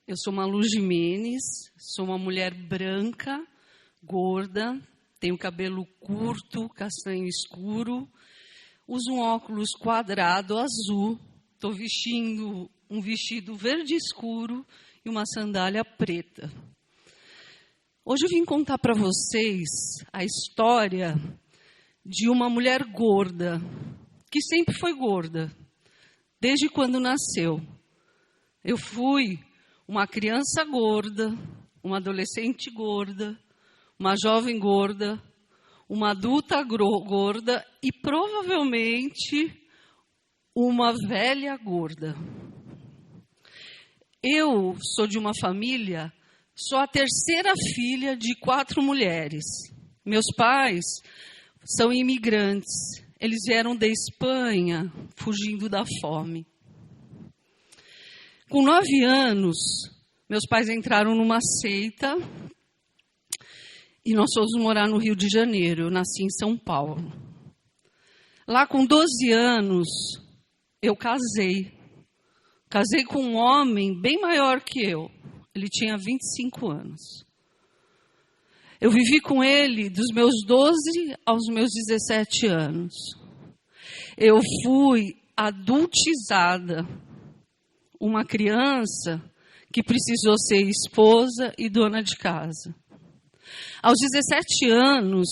Eu sou Malu Gimenez, sou uma mulher branca, gorda, tenho cabelo curto, castanho escuro, uso um óculos quadrado azul, estou vestindo um vestido verde escuro e uma sandália preta. Hoje eu vim contar para vocês a história de uma mulher gorda, que sempre foi gorda, desde quando nasceu. Eu fui uma criança gorda, uma adolescente gorda, uma jovem gorda, uma adulta gorda e provavelmente uma velha gorda. Eu sou de uma família, sou a terceira filha de 4 mulheres. Meus pais são imigrantes. Eles vieram da Espanha, fugindo da fome. Com 9 anos, meus pais entraram numa seita e nós fomos morar no Rio de Janeiro. Eu nasci em São Paulo. Lá com 12 anos, eu casei. Casei com um homem bem maior que eu. Ele tinha 25 anos. Eu vivi com ele dos meus 12 aos meus 17 anos. Eu fui adultizada. Uma criança que precisou ser esposa e dona de casa. Aos 17 anos,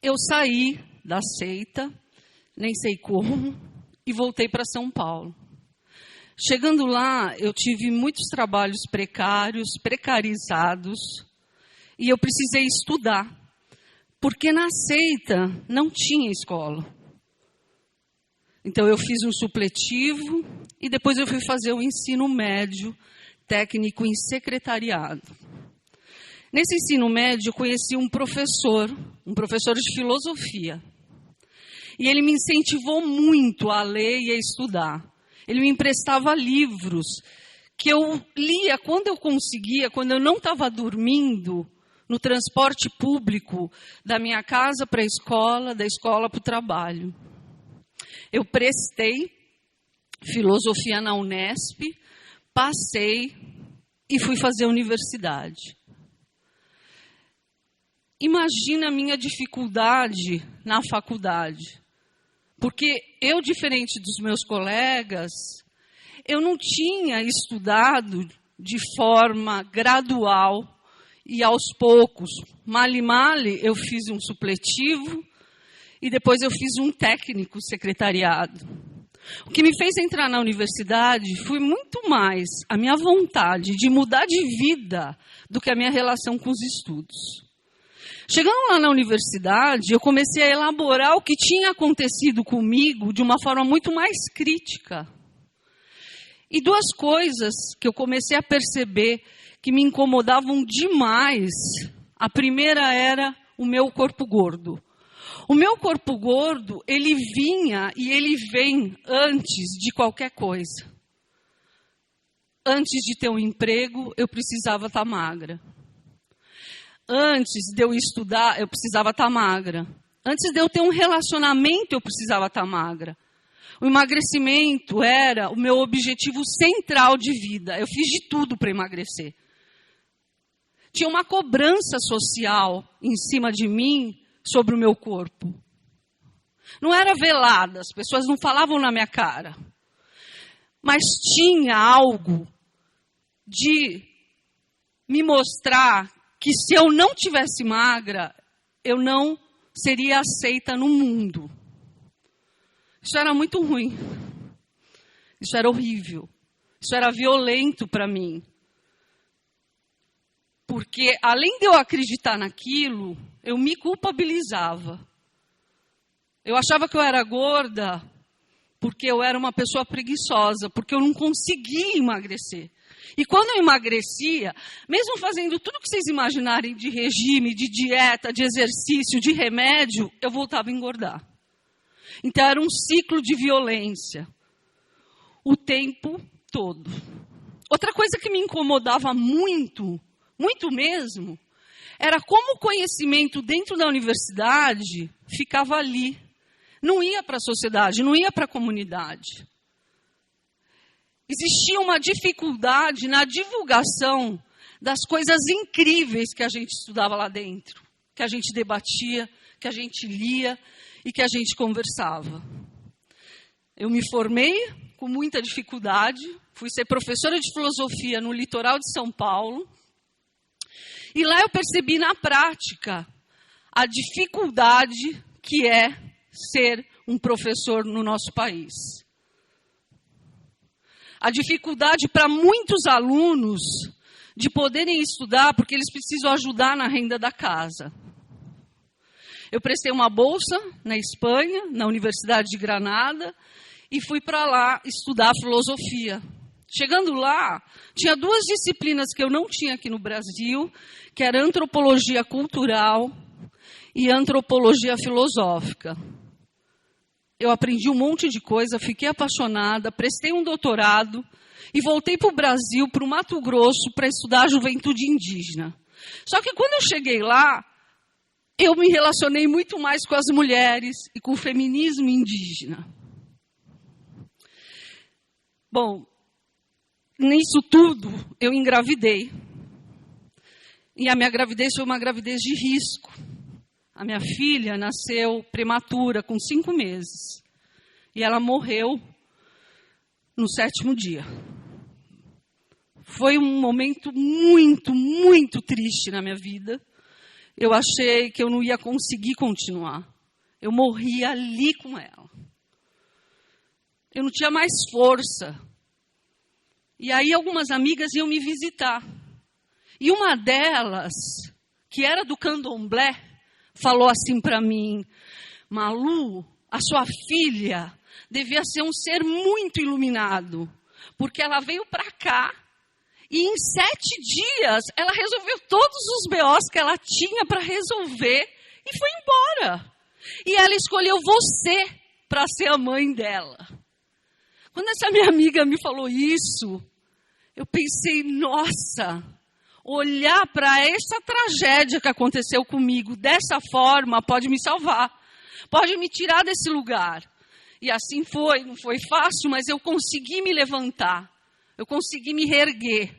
eu saí da seita, nem sei como, e voltei para São Paulo. Chegando lá, eu tive muitos trabalhos precários, precarizados, e eu precisei estudar, porque na seita não tinha escola. Então, eu fiz um supletivo e depois eu fui fazer o ensino médio técnico em secretariado. Nesse ensino médio, eu conheci um professor de filosofia. E ele me incentivou muito a ler e a estudar. Ele me emprestava livros que eu lia quando eu conseguia, quando eu não estava dormindo, no transporte público, da minha casa para a escola, da escola para o trabalho. Eu prestei filosofia na Unesp, passei e fui fazer universidade. Imagina a minha dificuldade na faculdade. Porque eu, diferente dos meus colegas, eu não tinha estudado de forma gradual e aos poucos. Male, eu fiz um supletivo e depois eu fiz um técnico secretariado. O que me fez entrar na universidade foi muito mais a minha vontade de mudar de vida do que a minha relação com os estudos. Chegando lá na universidade, eu comecei a elaborar o que tinha acontecido comigo de uma forma muito mais crítica. E 2 coisas que eu comecei a perceber que me incomodavam demais. A primeira era o meu corpo gordo. O meu corpo gordo, ele vinha e ele vem antes de qualquer coisa. Antes de ter um emprego, eu precisava estar magra. Antes de eu estudar, eu precisava estar magra. Antes de eu ter um relacionamento, eu precisava estar magra. O emagrecimento era o meu objetivo central de vida. Eu fiz de tudo para emagrecer. Tinha uma cobrança social em cima de mim sobre o meu corpo. Não era velada, as pessoas não falavam na minha cara. Mas tinha algo de me mostrar que se eu não tivesse magra, eu não seria aceita no mundo. Isso era muito ruim. Isso era horrível. Isso era violento para mim. Porque, além de eu acreditar naquilo, eu me culpabilizava. Eu achava que eu era gorda porque eu era uma pessoa preguiçosa, porque eu não conseguia emagrecer. E quando eu emagrecia, mesmo fazendo tudo que vocês imaginarem de regime, de dieta, de exercício, de remédio, eu voltava a engordar. Então era um ciclo de violência o tempo todo. Outra coisa que me incomodava muito, muito mesmo, era como o conhecimento dentro da universidade ficava ali. Não ia para a sociedade, não ia para a comunidade. existia uma dificuldade na divulgação das coisas incríveis que a gente estudava lá dentro, que a gente debatia, que a gente lia e que a gente conversava. Eu me formei com muita dificuldade, fui ser professora de filosofia no litoral de São Paulo, e lá eu percebi na prática a dificuldade que é ser um professor no nosso país. A dificuldade para muitos alunos de poderem estudar porque eles precisam ajudar na renda da casa. Eu prestei uma bolsa na Espanha, na Universidade de Granada, e fui para lá estudar filosofia. Chegando lá, tinha 2 disciplinas que eu não tinha aqui no Brasil, que era antropologia cultural e antropologia filosófica. Eu aprendi um monte de coisa, fiquei apaixonada, prestei um doutorado e voltei para o Brasil, para o Mato Grosso, para estudar a juventude indígena. Só que quando eu cheguei lá, eu me relacionei muito mais com as mulheres e com o feminismo indígena. Bom, nisso tudo, eu engravidei. E a minha gravidez foi uma gravidez de risco. A minha filha nasceu prematura, com 5 meses. E ela morreu no 7º dia. Foi um momento muito, muito triste na minha vida. Eu achei que eu não ia conseguir continuar. Eu morri ali com ela. Eu não tinha mais força. E aí algumas amigas iam me visitar. E uma delas, que era do candomblé, falou assim para mim: Malu, a sua filha devia ser um ser muito iluminado, porque ela veio para cá e em 7 dias ela resolveu todos os BOs que ela tinha para resolver e foi embora. E ela escolheu você para ser a mãe dela. Quando essa minha amiga me falou isso, eu pensei, nossa, olhar para essa tragédia que aconteceu comigo dessa forma pode me salvar, pode me tirar desse lugar. E assim foi, não foi fácil, mas eu consegui me levantar, eu consegui me reerguer.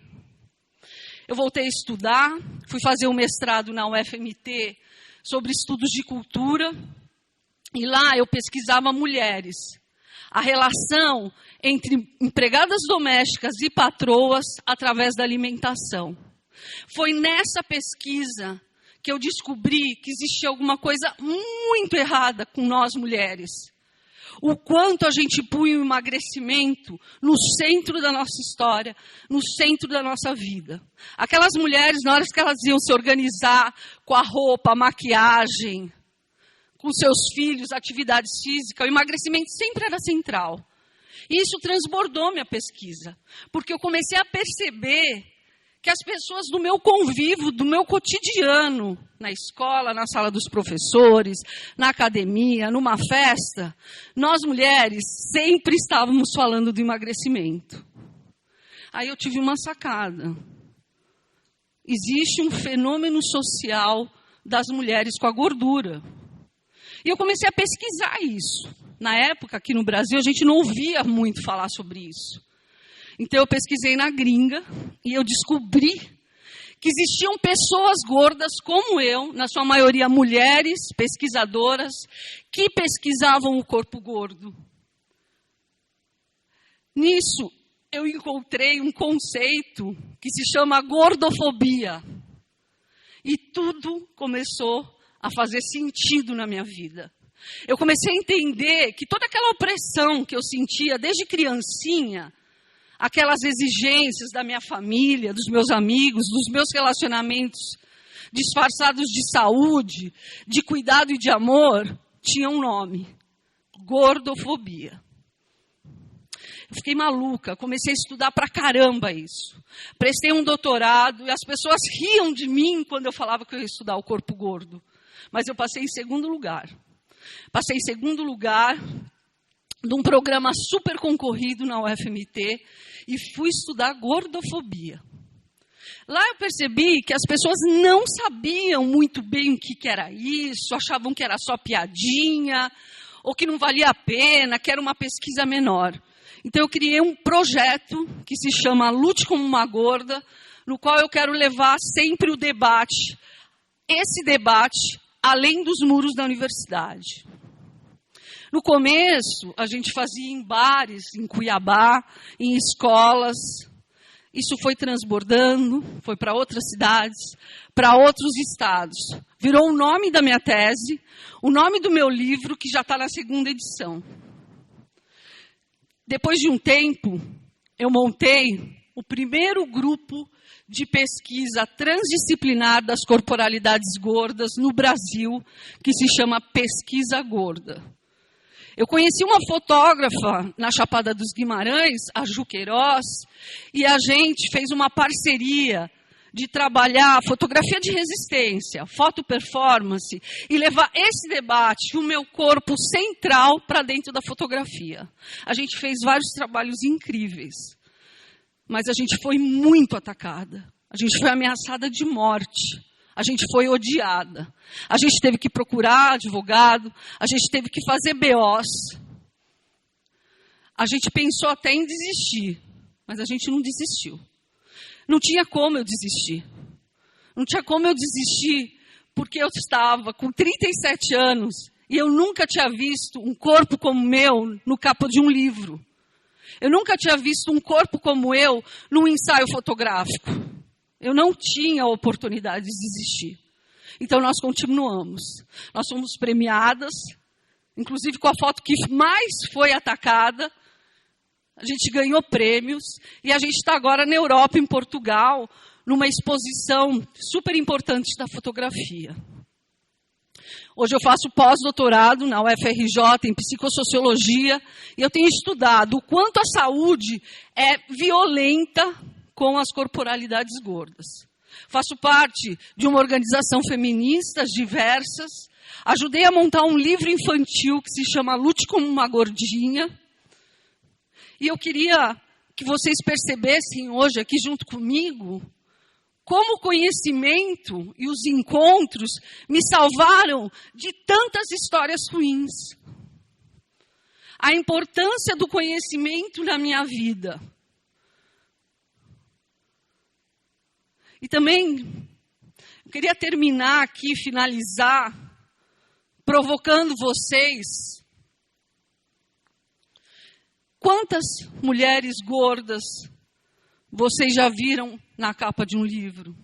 Eu voltei a estudar, fui fazer um mestrado na UFMT sobre estudos de cultura, e lá eu pesquisava mulheres. A relação entre empregadas domésticas e patroas através da alimentação. Foi nessa pesquisa que eu descobri que existia alguma coisa muito errada com nós mulheres. O quanto a gente punha o emagrecimento no centro da nossa história, no centro da nossa vida. Aquelas mulheres, na hora que elas iam se organizar com a roupa, a maquiagem, com seus filhos, atividade física, o emagrecimento sempre era central. E isso transbordou minha pesquisa, porque eu comecei a perceber que as pessoas do meu convívio, do meu cotidiano, na escola, na sala dos professores, na academia, numa festa, nós mulheres sempre estávamos falando do emagrecimento. Aí eu tive uma sacada. Existe um fenômeno social das mulheres com a gordura. E eu comecei a pesquisar isso. Na época, aqui no Brasil, a gente não ouvia muito falar sobre isso. Então, eu pesquisei na gringa e eu descobri que existiam pessoas gordas como eu, na sua maioria mulheres pesquisadoras, que pesquisavam o corpo gordo. Nisso, eu encontrei um conceito que se chama gordofobia. E tudo começou a fazer sentido na minha vida. Eu comecei a entender que toda aquela opressão que eu sentia desde criancinha, aquelas exigências da minha família, dos meus amigos, dos meus relacionamentos disfarçados de saúde, de cuidado e de amor, tinham um nome: gordofobia. Eu fiquei maluca, comecei a estudar pra caramba isso. Prestei um doutorado e as pessoas riam de mim quando eu falava que eu ia estudar o corpo gordo. Mas eu passei em segundo lugar. Passei em segundo lugar de um programa super concorrido na UFMT e fui estudar gordofobia. Lá eu percebi que as pessoas não sabiam muito bem o que era isso, achavam que era só piadinha, ou que não valia a pena, que era uma pesquisa menor. Então eu criei um projeto que se chama Lute como uma Gorda, no qual eu quero levar sempre o debate, esse debate, além dos muros da universidade. No começo, a gente fazia em bares, em Cuiabá, em escolas. Isso foi transbordando, foi para outras cidades, para outros estados. Virou o nome da minha tese, o nome do meu livro, que já está na 2ª edição. Depois de um tempo, eu montei o primeiro grupo de pesquisa transdisciplinar das corporalidades gordas no Brasil, que se chama Pesquisa Gorda. Eu conheci uma fotógrafa na Chapada dos Guimarães, a Ju Queiroz, e a gente fez uma parceria de trabalhar fotografia de resistência, foto-performance, e levar esse debate, o meu corpo central, para dentro da fotografia. A gente fez vários trabalhos incríveis, mas a gente foi muito atacada. A gente foi ameaçada de morte. A gente foi odiada. A gente teve que procurar advogado. A gente teve que fazer BOs. A gente pensou até em desistir, mas a gente não desistiu. Não tinha como eu desistir. Não tinha como eu desistir, porque eu estava com 37 anos e eu nunca tinha visto um corpo como o meu no capa de um livro. Eu nunca tinha visto um corpo como eu num ensaio fotográfico. Eu não tinha a oportunidade de desistir. Então, nós continuamos. Nós fomos premiadas, inclusive com a foto que mais foi atacada. A gente ganhou prêmios e a gente está agora na Europa, em Portugal, numa exposição super importante da fotografia. Hoje eu faço pós-doutorado na UFRJ em psicossociologia e eu tenho estudado o quanto a saúde é violenta com as corporalidades gordas. Faço parte de uma organização feminista diversas. Ajudei a montar um livro infantil que se chama Lute como uma Gordinha. E eu queria que vocês percebessem hoje aqui junto comigo como o conhecimento e os encontros me salvaram de tantas histórias ruins. A importância do conhecimento na minha vida. E também, eu queria terminar aqui, finalizar, provocando vocês. Quantas mulheres gordas vocês já viram na capa de um livro?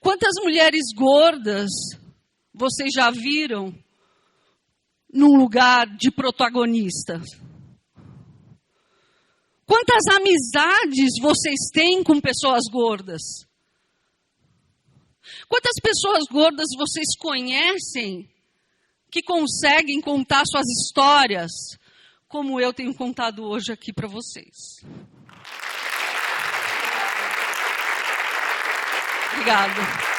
Quantas mulheres gordas vocês já viram num lugar de protagonista? Quantas amizades vocês têm com pessoas gordas? Quantas pessoas gordas vocês conhecem que conseguem contar suas histórias como eu tenho contado hoje aqui para vocês? Obrigada.